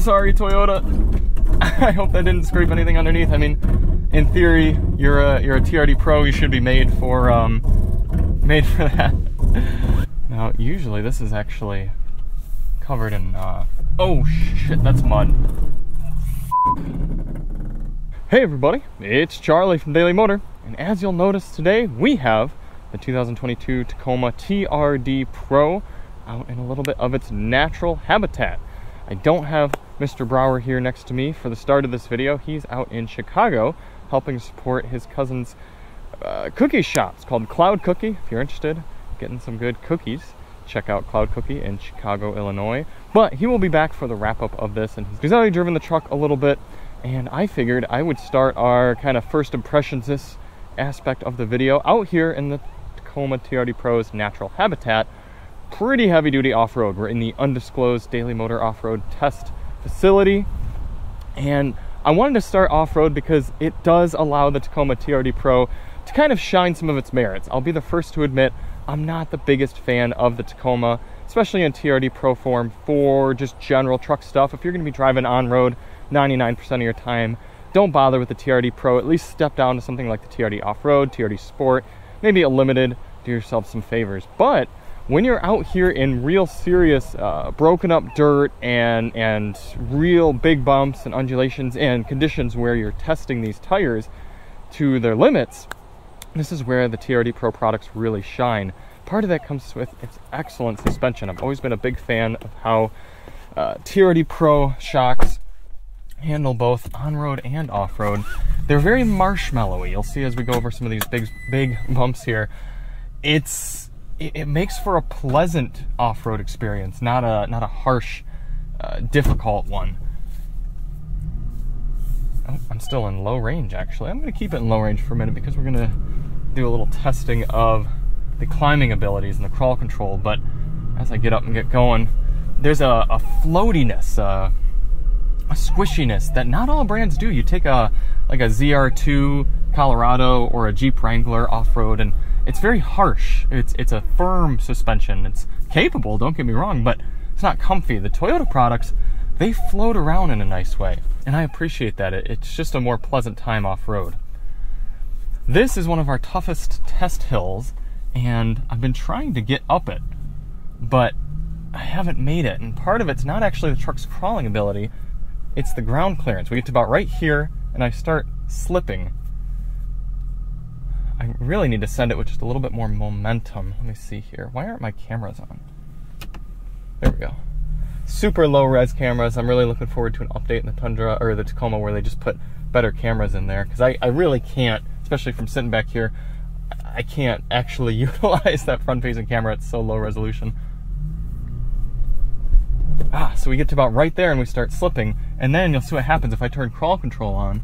sorry, Toyota. I hope that didn't scrape anything underneath. I mean, in theory, you're a TRD Pro. You should be made for that. Now, usually this is actually covered in, oh shit, that's mud. Hey everybody, it's Charlie from Daily Motor, and as you'll notice today, we have the 2022 Tacoma TRD Pro out in a little bit of its natural habitat. I don't have Mr. Brower here next to me for the start of this video. He's out in Chicago helping support his cousin's cookie shop. It's called Cloud Cookie. If you're interested in getting some good cookies, check out Cloud Cookie in Chicago, Illinois. But he will be back for the wrap-up of this, and he's already driven the truck a little bit, and I figured I would start our kind of first impressions this aspect of the video out here in the Tacoma TRD Pro's natural habitat. Pretty heavy-duty off-road. We're in the undisclosed Daily Motor off-road test facility, and I wanted to start off-road because it does allow the Tacoma TRD Pro to kind of shine some of its merits. I'll be the first to admit I'm not the biggest fan of the Tacoma, especially in TRD Pro form for just general truck stuff. If you're going to be driving on-road 99% of your time, don't bother with the TRD Pro. At least step down to something like the TRD Off-Road, TRD Sport, maybe a Limited. Do yourself some favors. But when you're out here in real serious broken up dirt and real big bumps and undulations and conditions where you're testing these tires to their limits, this is where the TRD Pro products really shine. Part of that comes with its excellent suspension. I've always been a big fan of how TRD Pro shocks handle both on-road and off-road. They're very marshmallowy. You'll see as we go over some of these big bumps here. It makes for a pleasant off-road experience, not a harsh, difficult one. Oh, I'm still in low range, actually. I'm going to keep it in low range for a minute because we're going to do a little testing of the climbing abilities and the crawl control. But as I get up and get going, there's a floatiness, a squishiness that not all brands do. You take like a ZR2 Colorado or a Jeep Wrangler off-road, and it's very harsh. It's a firm suspension. It's capable, don't get me wrong, but it's not comfy. The Toyota products, they float around in a nice way, and I appreciate that. It's just a more pleasant time off-road. This is one of our toughest test hills, and I've been trying to get up it, but I haven't made it, and part of it's not actually the truck's crawling ability, it's the ground clearance. We get to about right here, and I start slipping. I really need to send it with just a little bit more momentum. Let me see here. Why aren't my cameras on? There we go. Super low res cameras. I'm really looking forward to an update in the Tundra or the Tacoma where they just put better cameras in there, because I really can't, especially from sitting back here, I can't actually utilize that front-facing camera. It's so low resolution. So we get to about right there and we start slipping, and then you'll see what happens if I turn crawl control on.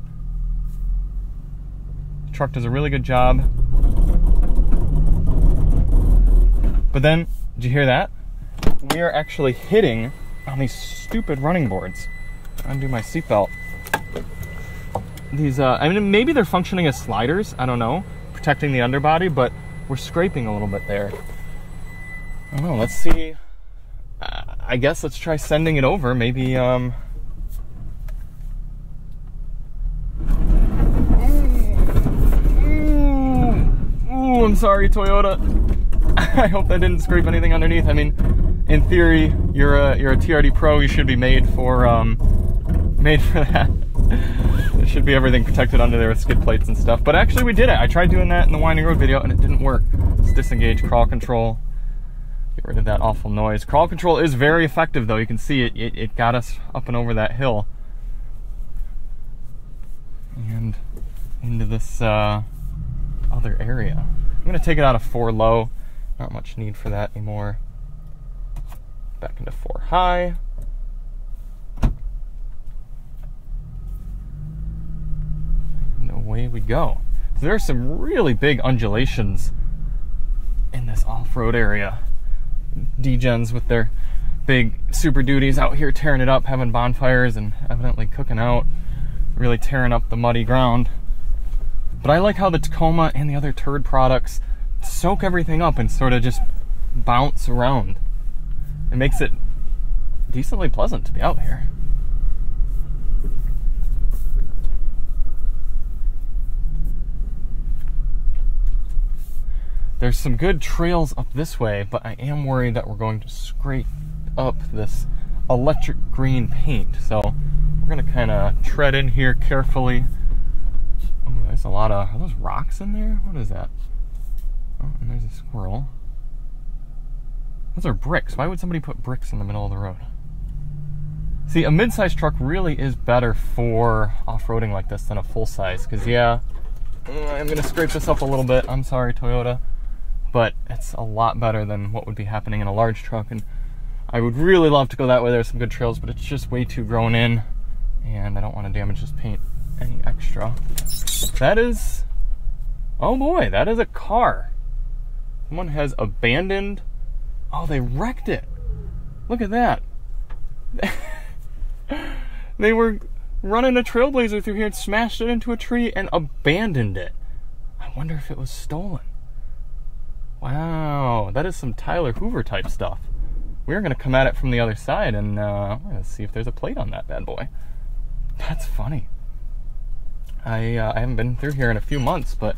The truck does a really good job. But then, did you hear that? We are actually hitting on these stupid running boards. Undo my seatbelt. These, I mean, maybe they're functioning as sliders, I don't know, protecting the underbody, but we're scraping a little bit there. I don't know, let's see. I guess let's try sending it over, maybe, Ooh, I'm sorry, Toyota. I hope that didn't scrape anything underneath. I mean, in theory, you're a TRD Pro. You should be made for that. There should be everything protected under there with skid plates and stuff. But actually, we did it. I tried doing that in the winding road video, and it didn't work. Let's disengage crawl control. Get rid of that awful noise. Crawl control is very effective, though. You can see it got us up and over that hill and into this other area. I'm going to take it out of 4 low. Not much need for that anymore. Back into 4 high. And away we go. So there are some really big undulations in this off-road area. Degens with their big Super Duties out here tearing it up, having bonfires and evidently cooking out, really tearing up the muddy ground. But I like how the Tacoma and the other turd products soak everything up and sort of just bounce around. It makes it decently pleasant to be out here. There's some good trails up this way, but I am worried that we're going to scrape up this electric green paint. So we're gonna kind of tread in here carefully. Oh, there's a lot of, are those rocks in there? What is that? Oh, and there's a squirrel. Those are bricks. Why would somebody put bricks in the middle of the road? See, a mid-size truck really is better for off-roading like this than a full-size, because yeah, I'm gonna scrape this up a little bit. I'm sorry, Toyota, but it's a lot better than what would be happening in a large truck. And I would really love to go that way. There's some good trails, but it's just way too grown in, and I don't want to damage this paint any extra. That is, oh boy, that is a car. Someone has abandoned, oh, they wrecked it. Look at that. They were running a Trailblazer through here and smashed it into a tree and abandoned it. I wonder if it was stolen. Wow, that is some Tyler Hoover type stuff. We're going to come at it from the other side, and we're going to see if there's a plate on that bad boy. That's funny. I haven't been through here in a few months, but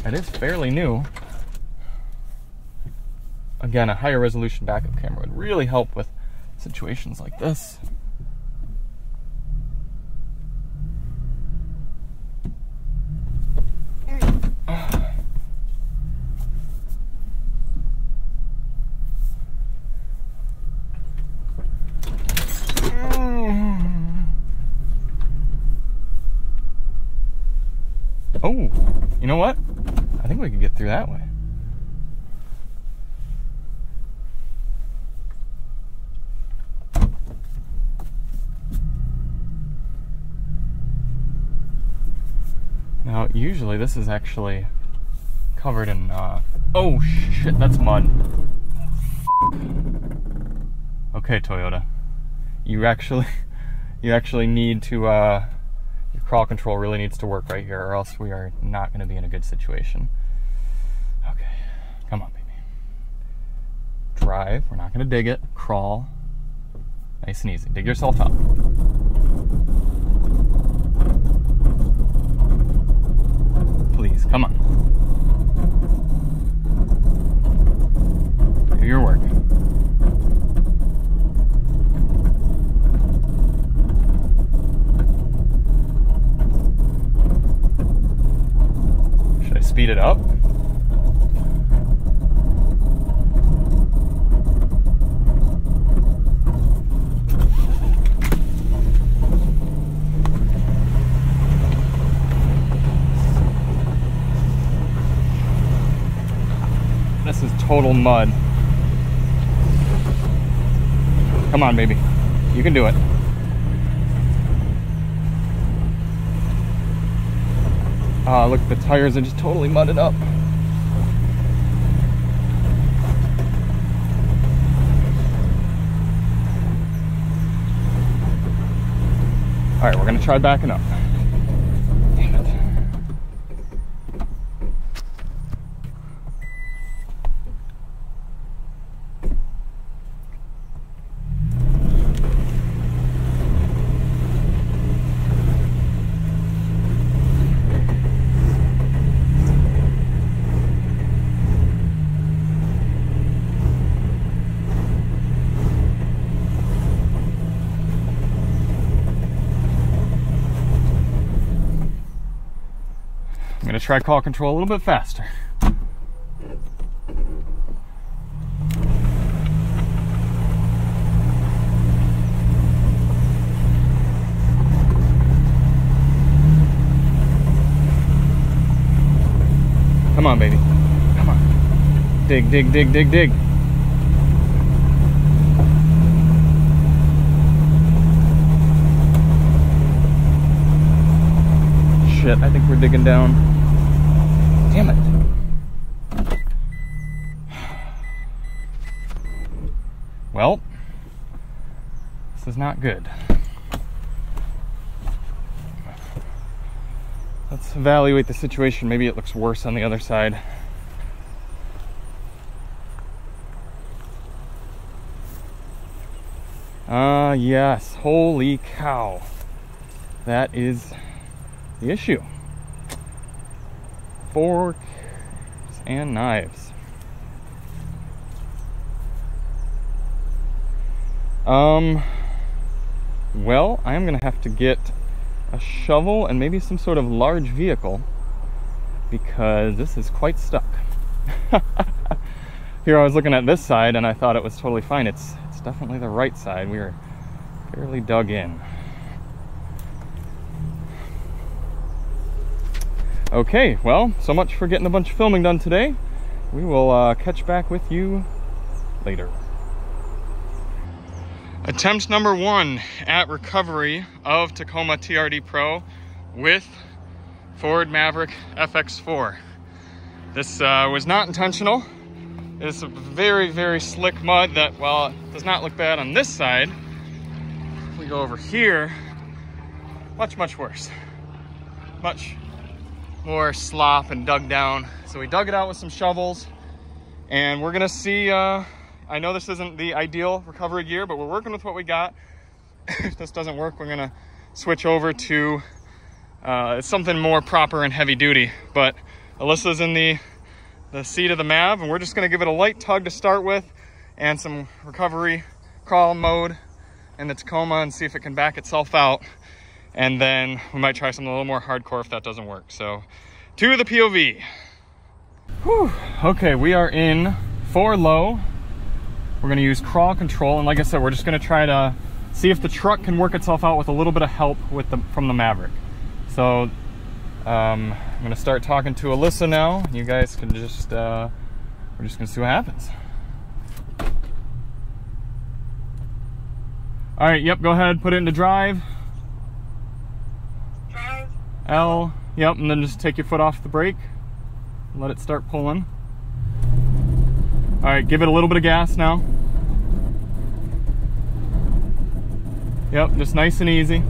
it is fairly new. Again, a higher resolution backup camera would really help with situations like this. Oh, you know what? I think we could get through that way. Now, usually this is actually covered in, oh shit, that's mud. Okay, Toyota. You actually need to, your crawl control really needs to work right here, or else we are not going to be in a good situation. Okay, come on, baby. Drive, we're not going to dig it. Crawl, nice and easy. Dig yourself out. Please, come on. Do your work. Should I speed it up? This is total mud. Come on, baby. You can do it. Look, the tires are just totally mudded up. All right, we're gonna try backing up. Damn it. I'm going to try call control a little bit faster. Come on, baby. Come on. Dig, dig, dig, dig, dig. Shit, I think we're digging down. Damn it. Well, this is not good. Let's evaluate the situation. Maybe it looks worse on the other side. Yes. Holy cow. That is the issue. Forks and knives. Well, I am gonna have to get a shovel and maybe some sort of large vehicle because this is quite stuck. Here I was looking at this side and I thought it was totally fine. It's definitely the right side. We are fairly dug in. Okay, well, so much for getting a bunch of filming done today. We will catch back with you later. Attempt number 1 at recovery of Tacoma TRD Pro with Ford Maverick FX4. This was not intentional. It's a very, very slick mud that, well, it does not look bad on this side. If we go over here, much, much worse. Much more slop and dug down. So we dug it out with some shovels and we're gonna see, I know this isn't the ideal recovery gear, but we're working with what we got. If this doesn't work, we're gonna switch over to something more proper and heavy duty. But Alyssa's in the seat of the Mav, and we're just gonna give it a light tug to start with and some recovery crawl mode in the Tacoma and see if it can back itself out. And then we might try something a little more hardcore if that doesn't work. So to the POV. Whew. Okay, we are in 4 low. We're gonna use crawl control, and like I said, we're just gonna try to see if the truck can work itself out with a little bit of help from the Maverick. So I'm gonna start talking to Alyssa now. You guys can just, we're just gonna see what happens. All right, yep, go ahead, put it into drive. Drive. L, yep, and then just take your foot off the brake. Let it start pulling. All right, give it a little bit of gas now. Yep, just nice and easy.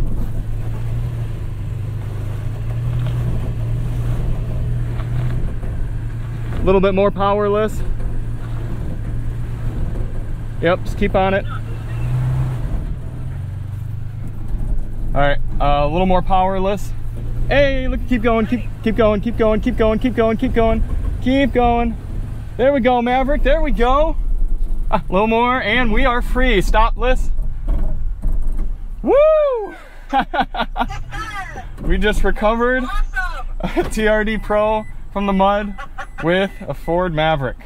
A little bit more powerless. Yep, just keep on it. All right, a little more powerless. Hey, look, keep going, keep going, keep going, keep going, keep going, keep going, keep going. There we go, Maverick, there we go. A little more, and we are free. Stop, Liz. Woo! We just recovered a TRD Pro from the mud with a Ford Maverick.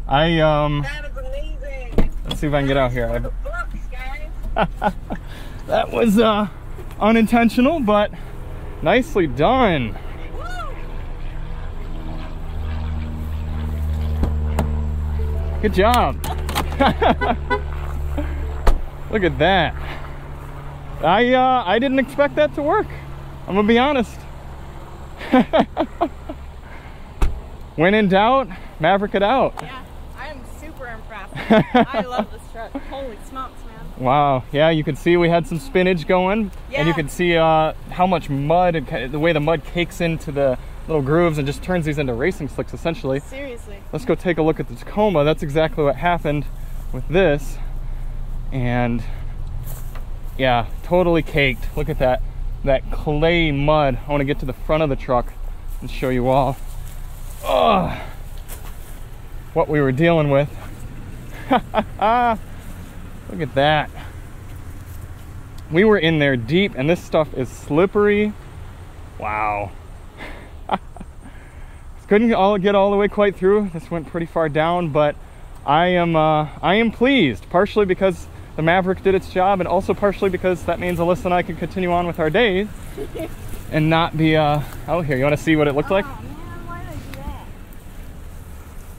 That is amazing. Let's see if I can get out here. The books, guys. That was unintentional, but nicely done. Good job. Look at that. I didn't expect that to work. I'm gonna be honest. When in doubt, Maverick it out. Yeah, I am super impressed. I love this truck. Holy smokes, man. Wow. Yeah, you can see we had some spinach going, yeah. And you can see how much mud, and the way the mud cakes into the little grooves and just turns these into racing slicks essentially. Seriously. Let's go take a look at the Tacoma. That's exactly what happened with this. And yeah, totally caked. Look at that clay mud. I want to get to the front of the truck and show you all what we were dealing with. Look at that. We were in there deep, and this stuff is slippery. Wow. Couldn't get all the way quite through. This went pretty far down, but I am pleased, partially because the Maverick did its job, and also partially because that means Alyssa and I can continue on with our days and not be out here. You want to see what it looked like? Man, why did I do that?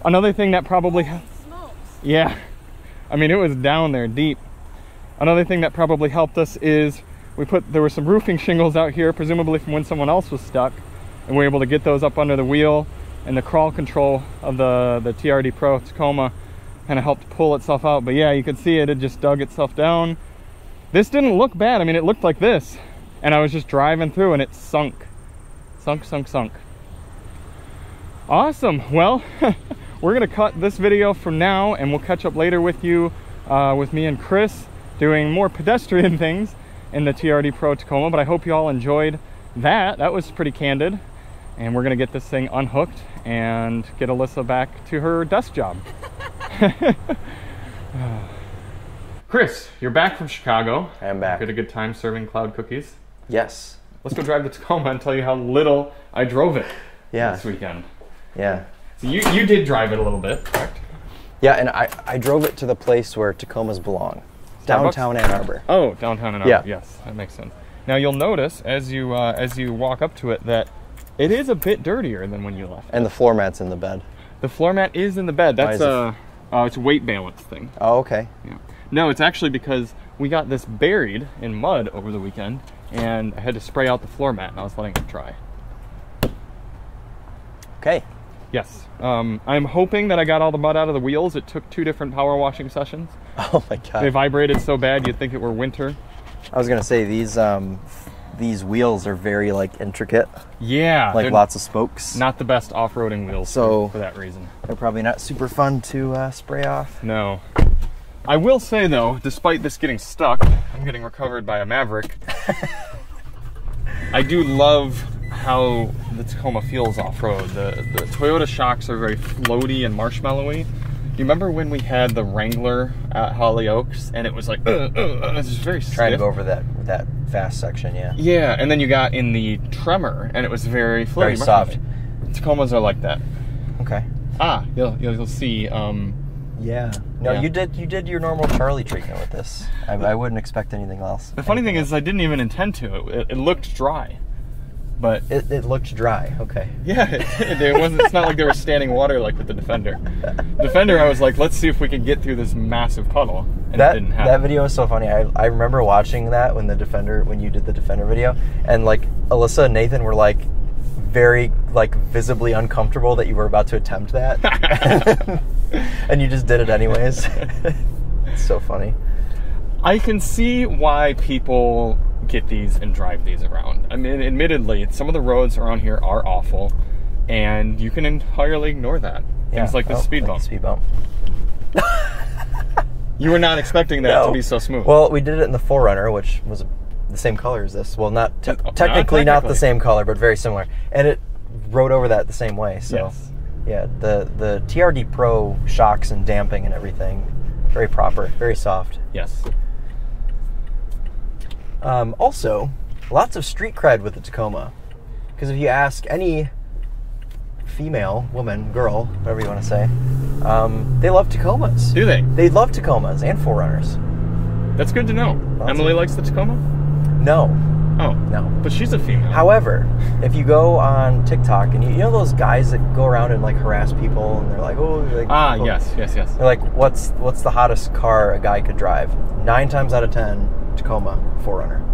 Another thing that probably Smokes. yeah, I mean, it was down there deep. Another thing that probably helped us is there were some roofing shingles out here, presumably from when someone else was stuck, and we were able to get those up under the wheel, and the crawl control of the TRD Pro Tacoma kind of helped pull itself out. But yeah, you could see it had just dug itself down. This didn't look bad. I mean, it looked like this, and I was just driving through and it sunk. Sunk. Awesome. Well, we're gonna cut this video from now, and we'll catch up later with you, with me and Chris doing more pedestrian things in the TRD Pro Tacoma. But I hope you all enjoyed that. That was pretty candid. And we're gonna get this thing unhooked and get Alyssa back to her desk job. Chris, you're back from Chicago. I am back. You had a good time serving cloud cookies. Yes. Let's go drive the Tacoma and tell you how little I drove it this weekend. Yeah. So you did drive it a little bit, correct? Yeah, and I drove it to the place where Tacomas belong. Downtown Ann Arbor. Oh, downtown Ann Arbor. Yeah. Yes, that makes sense. Now you'll notice as you walk up to it that it is a bit dirtier than when you left. And the floor mat's in the bed. The floor mat is in the bed. That's it's a weight balance thing. Oh, okay. Yeah. No, it's actually because we got this buried in mud over the weekend, and I had to spray out the floor mat, and I was letting it dry. Okay. Yes. I'm hoping that I got all the mud out of the wheels. It took 2 different power washing sessions. Oh my god. They vibrated so bad you'd think it were winter. I was gonna say these wheels are very like intricate. Yeah. Like lots of spokes. Not the best off-roading wheels for that reason. They're probably not super fun to spray off. No. I will say though, despite this getting stuck, I'm getting recovered by a Maverick. I do love how the Tacoma feels off-road. The Toyota shocks are very floaty and marshmallowy. You remember when we had the Wrangler at Holly Oaks and it was like, it was just very stiff. Trying to go over that fast section, yeah. Yeah, and then you got in the Tremor and it was very floaty. Very soft. Tacomas are like that. Okay. You'll see. Yeah. No, yeah. You did your normal Charlie treatment with this. I wouldn't expect anything else. The funny thing is I didn't even intend to. It looked dry. But it looked dry, okay. Yeah, it wasn't. It's not like they were standing water like with the Defender. Defender, I was like, let's see if we can get through this massive puddle, and it didn't happen. That video is so funny. I remember watching that when you did the Defender video, and like Alyssa and Nathan were like very like visibly uncomfortable that you were about to attempt that, and you just did it anyways. It's so funny. I can see why people get these and drive these around. I mean, admittedly, some of the roads around here are awful, and you can entirely ignore that. Yeah. Things like the speed bump. Speed bump. You were not expecting that to be so smooth. Well, we did it in the 4Runner, which was the same color as this. Well, technically not the same color, but very similar. And it rode over that the same way. So, yes. Yeah, the TRD Pro shocks and damping and everything, very proper, very soft. Yes. Also, lots of street cred with the Tacoma. Because if you ask any female, woman, girl, whatever you want to say, they love Tacomas. Do they? They love Tacomas and 4Runners. That's good to know. Emily likes the Tacoma? No. Oh. No. But she's a female. However, if you go on TikTok and you know those guys that go around and like harass people and they're like, yes. They're like, what's the hottest car a guy could drive? 9 times out of 10, Tacoma 4Runner.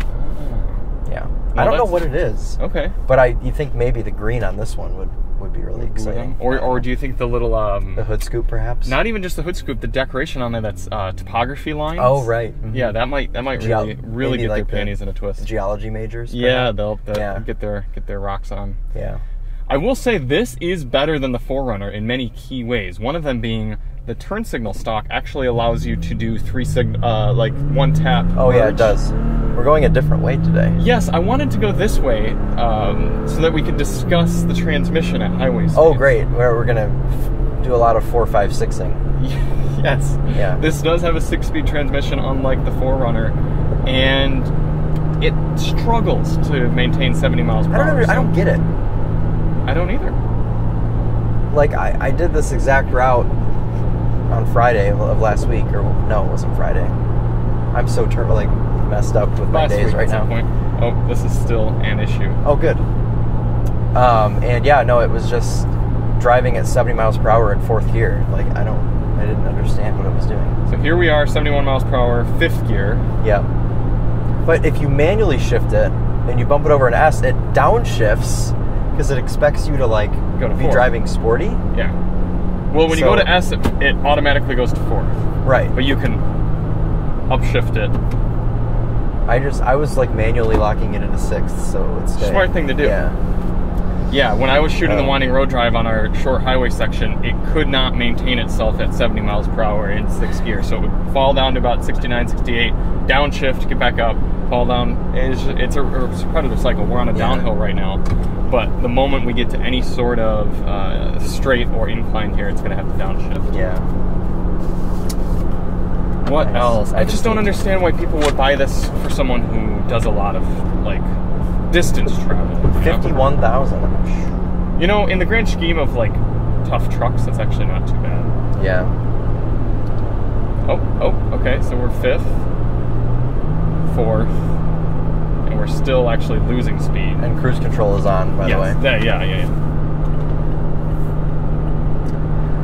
Yeah. Well, I don't know what it is. Okay. But you think maybe the green on this one would be really exciting. Or do you think the little the hood scoop perhaps? Not even just the hood scoop, the decoration on there that's topography lines. Oh right. Mm-hmm. Yeah, that might really get like their panties in a twist. Geology majors. Yeah, they'll get their rocks on. Yeah. I will say this is better than the 4Runner in many key ways. One of them being the turn signal stock actually allows you to do 1 tap. Oh yeah, it does. We're going a different way today. Yes, I wanted to go this way so that we could discuss the transmission at highway speeds. Oh great, we're gonna do a lot of 4, 5, 6ing. Yes. Yeah. This does have a 6-speed transmission, unlike the 4Runner, and it struggles to maintain 70 miles per hour. I don't get it. I don't either. Like I did this exact route on Friday of last week, or no, it wasn't Friday. I'm so messed up with my days right now. Oh, this is still an issue. Oh, good. And yeah, no, it was just driving at 70 miles per hour in 4th gear. Like I didn't understand what it was doing. So here we are, 71 miles per hour, 5th gear. Yeah. But if you manually shift it and you bump it over an S, it downshifts because it expects you to be driving sporty. Yeah. Well, when you go to S, it automatically goes to 4th. Right. But you can upshift it. I was manually locking it into 6th, so it's smart thing to do. Yeah. Yeah, when I was shooting the winding road drive on our short highway section, it could not maintain itself at 70 miles per hour in 6th gear, so it would fall down to about 69, 68, downshift, get back up, fall down. It's a repetitive cycle. We're on a downhill right now, but the moment we get to any sort of straight or incline here, it's going to have to downshift. Yeah. What Nice. else? I just don't understand why people would buy this for someone who does a lot of, like, distance travel. You know? 51,000. You know, in the grand scheme of, like, tough trucks, that's actually not too bad. Yeah. Oh, okay, so we're 5th, 4th, and we're still actually losing speed. And cruise control is on, by the way. Yeah.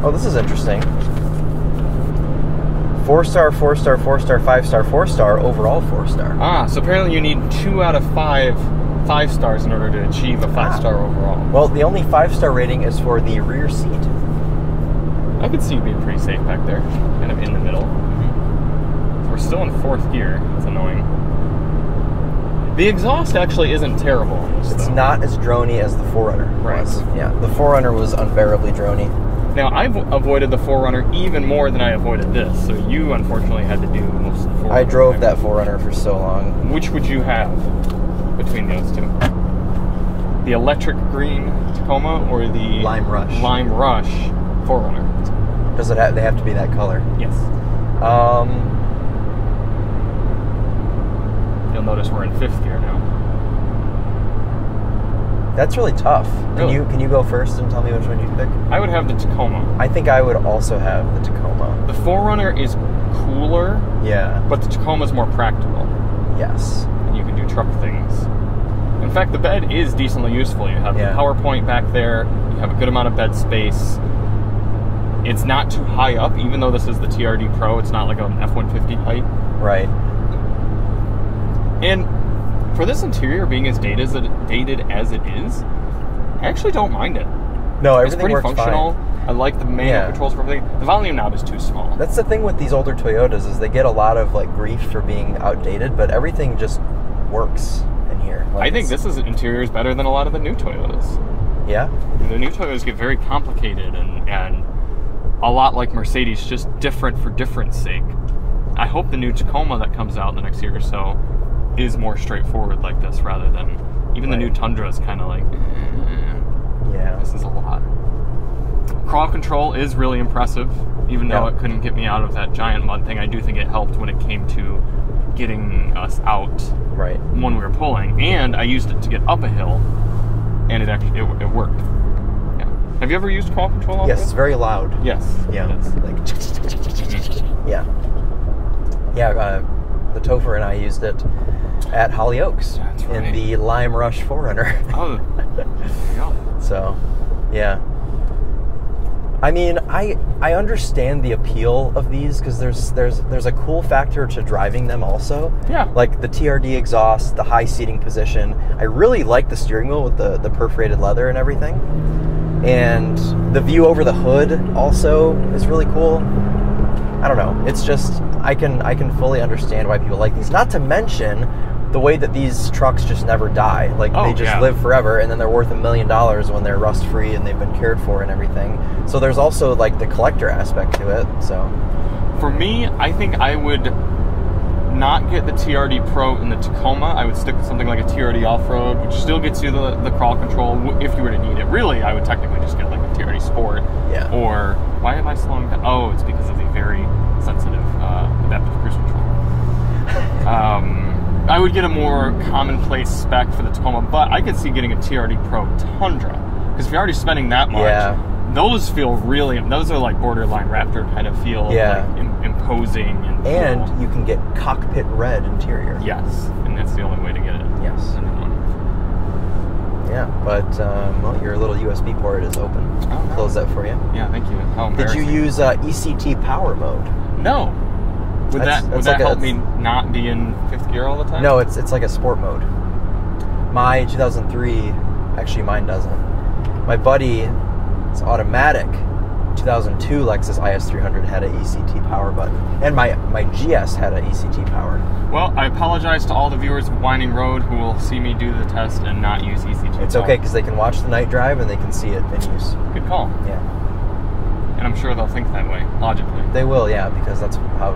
Oh, this is interesting. 4-star, 4-star, 4-star, 5-star, 4-star, overall 4-star. Ah, so apparently you need 2 out of 5 5-stars in order to achieve a 5-star overall. Well, the only 5-star rating is for the rear seat. I could see you being pretty safe back there, kind of in the middle. So we're still in 4th gear. That's annoying. The exhaust actually isn't terrible on this, It's though. not as drony as the 4Runner Right. was. Yeah, the 4Runner was unbearably drony. Now, I've avoided the 4Runner even more than I avoided this, so you unfortunately had to do most of the 4Runner. I drove that 4Runner for so long. Which would you have between those two? The electric green Tacoma or the Lime Rush. Lime Rush 4Runner? Does it have, they have to be that color? Yes. You'll notice we're in 5th gear now. That's really tough. Really? Can you go first and tell me which one you'd pick? I would have the Tacoma. I think I would also have the Tacoma. The 4Runner is cooler, Yeah. but the Tacoma is more practical. Yes. And you can do truck things. In fact, the bed is decently useful. You have Yeah. the PowerPoint back there. You have a good amount of bed space. It's not too high up, even though this is the TRD Pro. It's not like an F-150 height. Right. And for this interior being as dated as it is, I actually don't mind it. No, It's everything pretty works functional. fine. I like the manual Yeah. controls for everything. The volume knob is too small. That's the thing with these older Toyotas is they get a lot of like grief for being outdated, but everything just works in here. Like, I think this interior is better than a lot of the new Toyotas. Yeah. The new Toyotas get very complicated and a lot like Mercedes, just different for difference sake. I hope the new Tacoma that comes out in the next year or so is more straightforward like this, rather than even the new Tundra is kind of like, Yeah. this is a lot. Crawl control is really impressive, even though Yeah. it couldn't get me out of that giant mud thing. I do think it helped when it came to getting us out Right. when we were pulling, and I used it to get up a hill, and it actually it worked. Yeah. Have you ever used crawl control? Yes, it's very loud. Yes. Yeah. It is. Like, yeah. Yeah, the Topher and I used it at Hollyoaks That's in right. the Lime Rush 4Runner. Oh, there you go. So, yeah. I mean, I understand the appeal of these because there's a cool factor to driving them also. Yeah. Like the TRD exhaust, the high seating position. I really like the steering wheel with the perforated leather and everything. And the view over the hood also is really cool. I don't know. It's just I can fully understand why people like these. Not to mention the way that these trucks just never die. Like they just live forever, and then they're worth $1 million when they're rust free and they've been cared for and everything. So there's also like the collector aspect to it. So For me, I think I would not get the TRD Pro in the Tacoma. I would stick with something like a TRD Off-Road, which still gets you the crawl control if you were to need it. Really, I would technically just get like a TRD Sport. Yeah. Or, why am I slowing down? Oh, it's because of the very sensitive adaptive cruise control. I would get a more commonplace spec for the Tacoma, but I could see getting a TRD Pro Tundra. Because if you're already spending that much, those feel really, those are like borderline Raptor kind of feel, like imposing. And you can get cockpit red interior. Yes, and that's the only way to get it. Yes. Yeah, but well, your little USB port is open. Oh, no. Close that for you. Yeah, thank you. How Did you use ECT power mode? No. Would that help me not be in 5th gear all the time? No, it's like a sport mode. My 2003, actually mine doesn't. My buddy's automatic 2002 Lexus IS300 had an ECT power button, and my GS had an ECT power. Well, I apologize to all the viewers of Winding Road who will see me do the test and not use ECT. It's okay because they can watch the night drive and they can see it in use. Good call. Yeah. And I'm sure they'll think that way, logically. They will, yeah, because that's how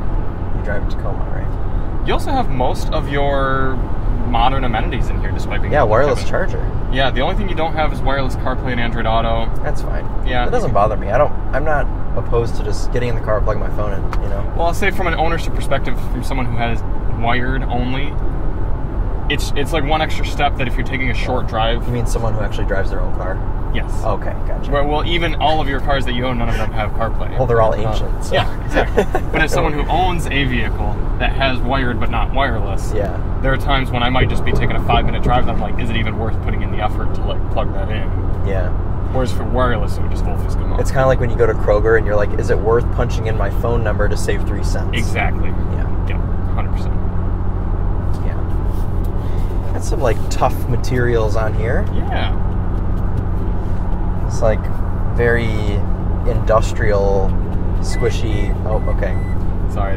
you drive a Tacoma, right? You also have most of your modern amenities in here, despite being wireless charger. Yeah, the only thing you don't have is wireless CarPlay and Android Auto. That's fine. Yeah, it doesn't bother me. I'm not opposed to just getting in the car, plugging my phone in, you know? Well, I'll say from an ownership perspective, from someone who has wired only, it's like one extra step that if you're taking a short drive. You mean someone who actually drives their own car? Yes. Okay, gotcha. Well, even all of your cars that you own, none of them have CarPlay. Well, they're all ancient. So. Yeah, exactly. But as someone who owns a vehicle that has wired but not wireless, yeah, there are times when I might just be taking a 5-minute drive and I'm like, is it even worth putting in the effort to like plug that in? Yeah. Whereas for wireless, it would just always come up. It's kind of like when you go to Kroger and you're like, is it worth punching in my phone number to save 3 cents? Exactly. Yeah. Yeah, 100%. Yeah. Got some like tough materials on here. Yeah. It's like very industrial, squishy. Oh, okay. Sorry,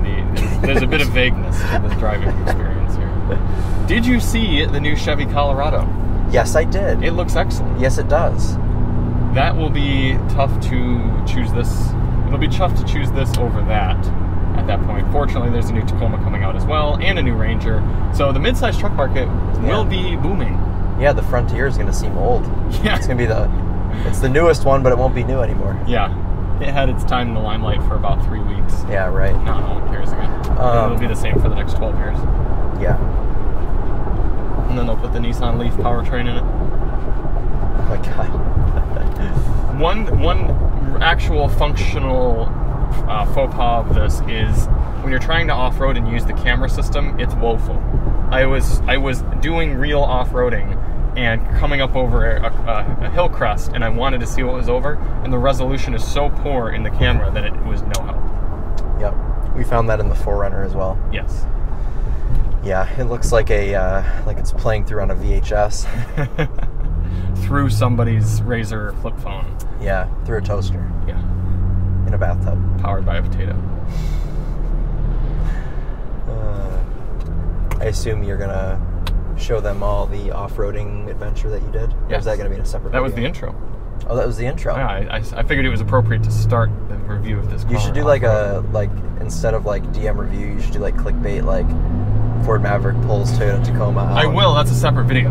there's a bit of vagueness to this driving experience here. Did you see the new Chevy Colorado? Yes, I did. It looks excellent. Yes, it does. That will be tough to choose this. It'll be tough to choose this over that at that point. Fortunately, there's a new Tacoma coming out as well, and a new Ranger. So the mid-size truck market will be booming. Yeah, the Frontier is going to seem old. Yeah. It's going to be it's the newest one, but it won't be new anymore. Yeah. It had its time in the limelight for about 3 weeks. Yeah, right. Now no one cares again. It'll be the same for the next 12 years. Yeah. And then they'll put the Nissan Leaf powertrain in it. Oh my god. One actual functional faux pas of this is when you're trying to off-road and use the camera system, it's woeful. I was doing real off-roading and coming up over a hill crest, and I wanted to see what was over, and the resolution is so poor in the camera that it was no help. Yep. We found that in the 4Runner as well. Yes. Yeah, it looks like like it's playing through on a VHS. Through somebody's Razor flip phone. Yeah, through a toaster. Yeah. In a bathtub. Powered by a potato. I assume you're gonna show them all the off-roading adventure that you did? Or Yes. is that gonna be in a separate That video? was the intro. Oh, that was the intro. Yeah, I figured it was appropriate to start the review of this car. You should do like instead of like DM review, you should do like clickbait, like Ford Maverick pulls Toyota Tacoma out. I will. That's a separate video.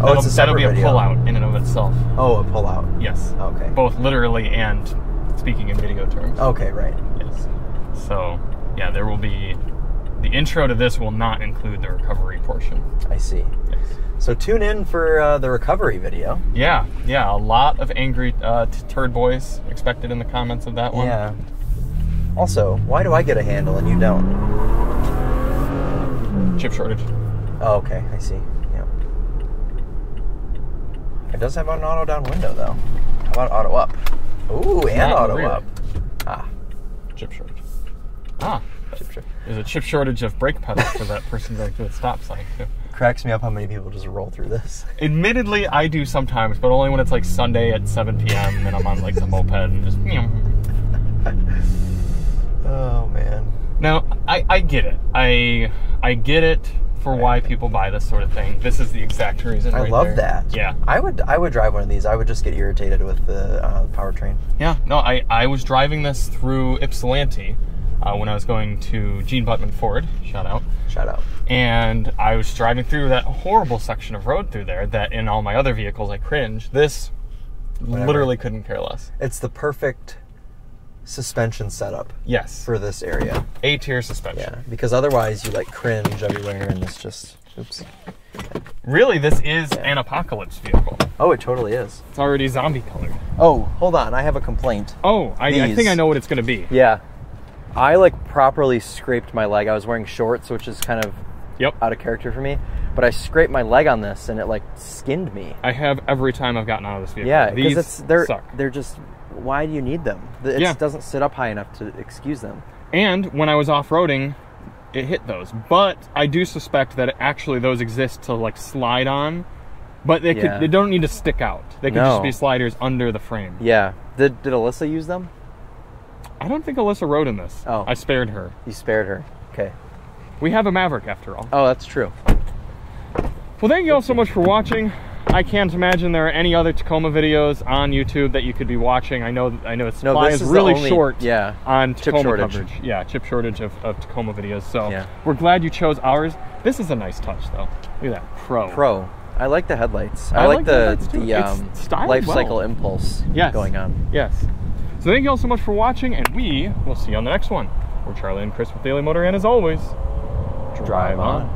Oh, it's a separate That'll be video. a pullout in and of itself. Oh, a pullout. Yes. Okay. Both literally and speaking in video terms. Okay, right. Yes. So, yeah, there will be... The intro to this will not include the recovery portion. I see. Yes. So tune in for the recovery video. Yeah. A lot of angry turd boys expected in the comments of that one. Yeah. Also, why do I get a handle and you don't? Chip shortage. Oh, okay. I see. Yeah. It does have an auto down window, though. How about auto up? Ooh, and Not auto rear. up. Ah. Chip shortage. Ah. Chip shortage. There's a chip shortage of brake pedals for that person going through a stop sign, too. Cracks me up how many people just roll through this. Admittedly, I do sometimes, but only when it's like Sunday at 7 p.m. and I'm on like the moped and just... Oh, man. Now, I get it. I get it for why people buy this sort of thing. This is the exact reason I right love there. that. Yeah. I would drive one of these. I would just get irritated with the powertrain. Yeah. No, I was driving this through Ypsilanti when I was going to Gene Buttman Ford. Shout out. Shout out. And I was driving through that horrible section of road through there that in all my other vehicles I cringe. This literally couldn't care less. It's the perfect suspension setup. Yes. For this area. A-tier suspension. Yeah, because otherwise you like cringe everywhere and it's just, oops. Really, this is an apocalypse vehicle. Oh, it totally is. It's already zombie colored. Oh, hold on, I have a complaint. Oh, I think I know what it's going to be. Yeah. I like properly scraped my leg. I was wearing shorts, which is kind of out of character for me. But I scraped my leg on this and it like skinned me. I have every time I've gotten out of this vehicle. Yeah, because they're just, why do you need them? It doesn't sit up high enough to excuse them. And when I was off-roading, it hit those. But I do suspect that actually those exist to like slide on. But they don't need to stick out. They could just be sliders under the frame. Yeah. Did Alyssa use them? I don't think Alyssa rode in this. Oh. I spared her. You spared her. Okay. We have a Maverick after all. Oh, that's true. Well, thank you all so much for watching. I can't imagine there are any other Tacoma videos on YouTube that you could be watching. I know supply is really short on Tacoma coverage. Yeah, chip shortage of Tacoma videos. So we're glad you chose ours. This is a nice touch, though. Look at that. Pro. I like the headlights. I like the life cycle impulse going on. Yes. So thank you all so much for watching, and we will see you on the next one. We're Charlie and Chris with Daily Motor, and as always, drive on.